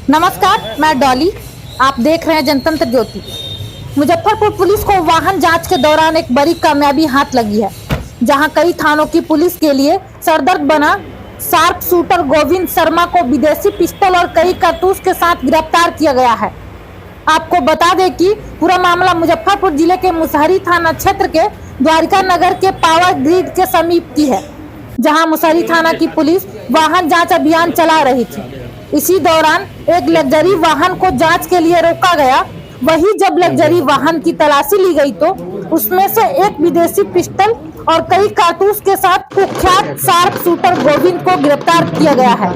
नमस्कार, मैं डॉली। आप देख रहे हैं जनतंत्र ज्योति। मुजफ्फरपुर पुलिस को वाहन जांच के दौरान एक बड़ी कामयाबी हाथ लगी है, जहां कई थानों की पुलिस के लिए सरदर्द बना शार्प शूटर गोविंद शर्मा को विदेशी पिस्टल और कई कारतूस के साथ गिरफ्तार किया गया है। आपको बता दें कि पूरा मामला मुजफ्फरपुर जिले के मुसहरी थाना क्षेत्र के द्वारिका नगर के पावर ग्रिड के समीप की है, जहां मुसहरी थाना की पुलिस वाहन जांच अभियान चला रही थी। इसी दौरान एक लग्जरी वाहन को जांच के लिए रोका गया। वहीं जब लग्जरी वाहन की तलाशी ली गई तो उसमें से एक विदेशी पिस्टल और कई कारतूस के साथ कुख्यात शार्प शूटर गोविंद को गिरफ्तार किया गया है।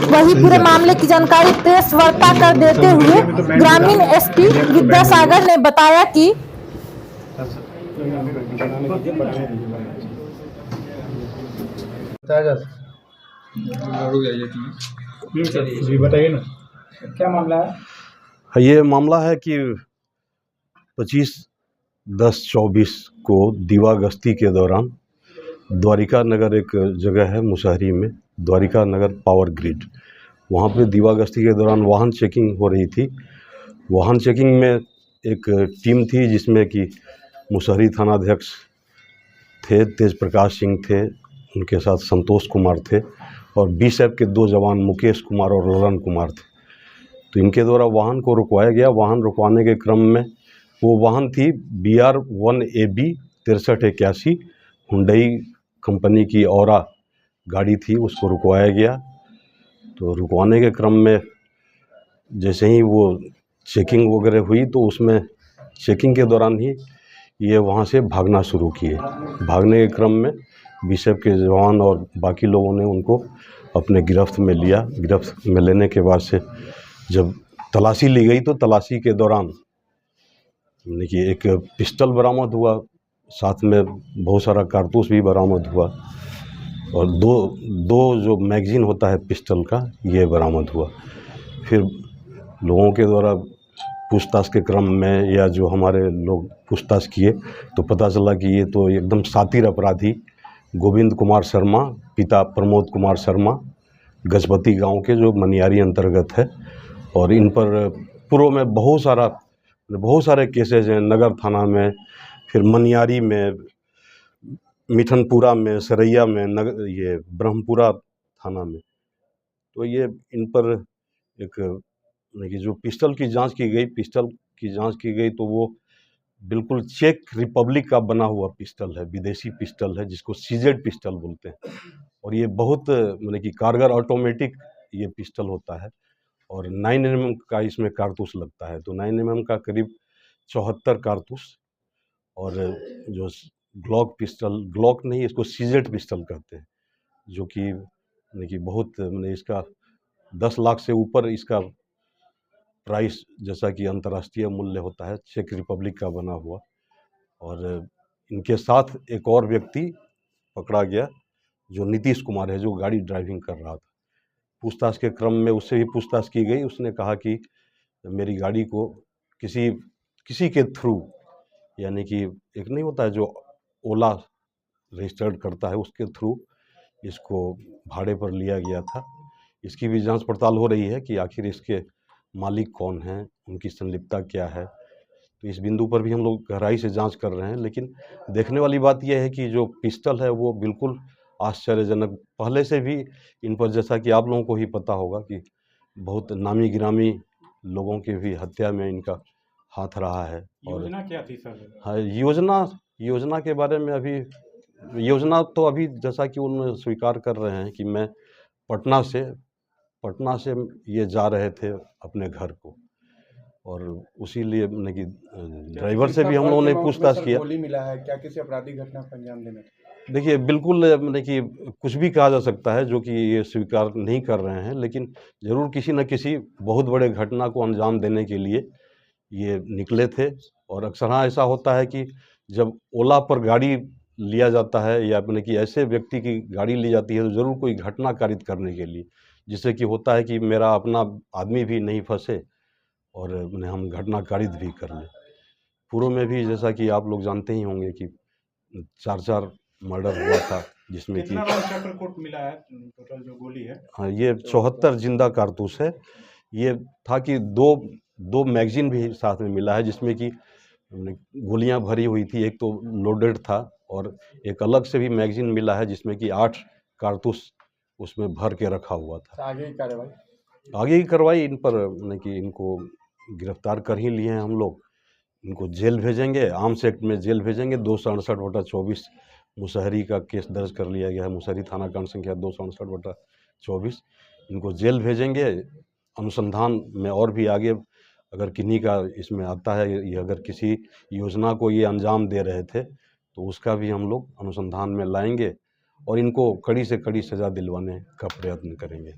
वहीं पूरे मामले की जानकारी प्रेस वार्ता कर देते हुए ग्रामीण एसपी विद्यासागर ने बताया कि जी बताइए ना, क्या मामला है? ये मामला है कि 25/10/24 को दीवा गश्ती के दौरान द्वारिका नगर एक जगह है मुसहरी में, द्वारिका नगर पावर ग्रिड, वहाँ पे दीवा गश्ती के दौरान वाहन चेकिंग हो रही थी। वाहन चेकिंग में एक टीम थी जिसमें कि मुसहरी थानाध्यक्ष थे, तेज प्रकाश सिंह थे, उनके साथ संतोष कुमार थे और बीएसएफ के 2 जवान मुकेश कुमार और ललन कुमार थे। तो इनके द्वारा वाहन को रुकवाया गया। वाहन रुकवाने के क्रम में वो वाहन थी BR1AB 6381 हुंडई कंपनी की औरा गाड़ी थी, उसको रुकवाया गया। तो रुकवाने के क्रम में जैसे ही वो चेकिंग वगैरह हुई तो उसमें चेकिंग के दौरान ही ये वहाँ से भागना शुरू किए। भागने के क्रम में बीएसएफ के जवान और बाकी लोगों ने उनको अपने गिरफ्त में लिया। गिरफ्त में लेने के बाद से जब तलाशी ली गई तो तलाशी के दौरान देखिए एक पिस्टल बरामद हुआ, साथ में बहुत सारा कारतूस भी बरामद हुआ और दो जो मैगजीन होता है पिस्टल का, ये बरामद हुआ। फिर लोगों के द्वारा पूछताछ के क्रम में या जो हमारे लोग पूछताछ किए तो पता चला कि ये तो एकदम शातिर अपराधी गोविंद कुमार शर्मा, पिता प्रमोद कुमार शर्मा, गजपति गांव के, जो मनियारी अंतर्गत है। और इन पर पूर्व में बहुत सारे केसेज हैं, नगर थाना में, फिर मनियारी में, मिठनपुरा में, सरैया में, ये ब्रह्मपुरा थाना में। तो ये इन पर एक कि जो पिस्टल की जांच की गई तो वो बिल्कुल चेक रिपब्लिक का बना हुआ पिस्टल है, विदेशी पिस्टल है, जिसको सीजेड पिस्टल बोलते हैं। और ये बहुत कि कारगर ऑटोमेटिक ये पिस्टल होता है और 9mm का इसमें कारतूस लगता है। तो 9mm का करीब 74 कारतूस। और जो ग्लॉक नहीं, इसको सीजेड पिस्टल कहते हैं, जो कि बहुत इसका 10 लाख से ऊपर इसका प्राइस, जैसा कि अंतर्राष्ट्रीय मूल्य होता है, चेक रिपब्लिक का बना हुआ। और इनके साथ एक और व्यक्ति पकड़ा गया जो नीतीश कुमार है, जो गाड़ी ड्राइविंग कर रहा था। पूछताछ के क्रम में उससे भी पूछताछ की गई। उसने कहा कि मेरी गाड़ी को किसी के थ्रू, यानी कि एक नहीं होता है जो ओला रजिस्टर्ड करता है, उसके थ्रू इसको भाड़े पर लिया गया था। इसकी भी जांच पड़ताल हो रही है कि आखिर इसके मालिक कौन हैं, उनकी संलिप्तता क्या है। तो इस बिंदु पर भी हम लोग गहराई से जांच कर रहे हैं। लेकिन देखने वाली बात यह है कि जो पिस्टल है वो बिल्कुल आश्चर्यजनक, पहले से भी इन पर, जैसा कि आप लोगों को ही पता होगा कि बहुत नामी गिरामी लोगों की भी हत्या में इनका हाथ रहा है। और योजना क्या थी सर? हाँ, योजना के बारे में अभी जैसा कि उन्होंने स्वीकार कर रहे हैं कि मैं पटना से ये जा रहे थे अपने घर को, और उसी लिए मैंने कि ड्राइवर से भी हम लोगों ने पूछताछ किया। गोली मिला है क्या? किसी आपराधिक घटना को अंजाम देने? देखिए, बिल्कुल मैंने कि कुछ भी कहा जा सकता है, जो कि ये स्वीकार नहीं कर रहे हैं, लेकिन ज़रूर किसी न किसी बहुत बड़े घटना को अंजाम देने के लिए ये निकले थे। और अक्सर हाँ ऐसा होता है कि जब ओला पर गाड़ी लिया जाता है या मैंने कि ऐसे व्यक्ति की गाड़ी ली जाती है तो ज़रूर कोई घटना कारित करने के लिए, जिससे कि होता है कि मेरा अपना आदमी भी नहीं फंसे और मैंने हम घटना कारित भी कर लें। पूर्व में भी जैसा कि आप लोग जानते ही होंगे कि 4 मर्डर हुआ था, जिसमें कि चक्रकोट मिला है टोटल जो गोली है। हाँ, ये 74 जिंदा कारतूस है। ये था कि दो मैगजीन भी साथ में मिला है, जिसमें कि गोलियां भरी हुई थी। एक तो लोडेड था और एक अलग से भी मैगजीन मिला है जिसमें कि 8 कारतूस उसमें भर के रखा हुआ था। आगे की कार्रवाई आगे की कार्रवाई इन पर यानी कि इनको गिरफ्तार कर ही लिए हैं हम लोग। इनको जेल भेजेंगे, आर्म्स एक्ट में जेल भेजेंगे। 268/24 मुसहरी का केस दर्ज कर लिया गया है, मुसहरी थाना कांड संख्या 268/24। इनको जेल भेजेंगे। अनुसंधान में और भी आगे अगर किन्हीं का इसमें आता है, ये अगर किसी योजना को ये अंजाम दे रहे थे तो उसका भी हम लोग अनुसंधान में लाएंगे और इनको कड़ी से कड़ी सज़ा दिलवाने का प्रयत्न करेंगे।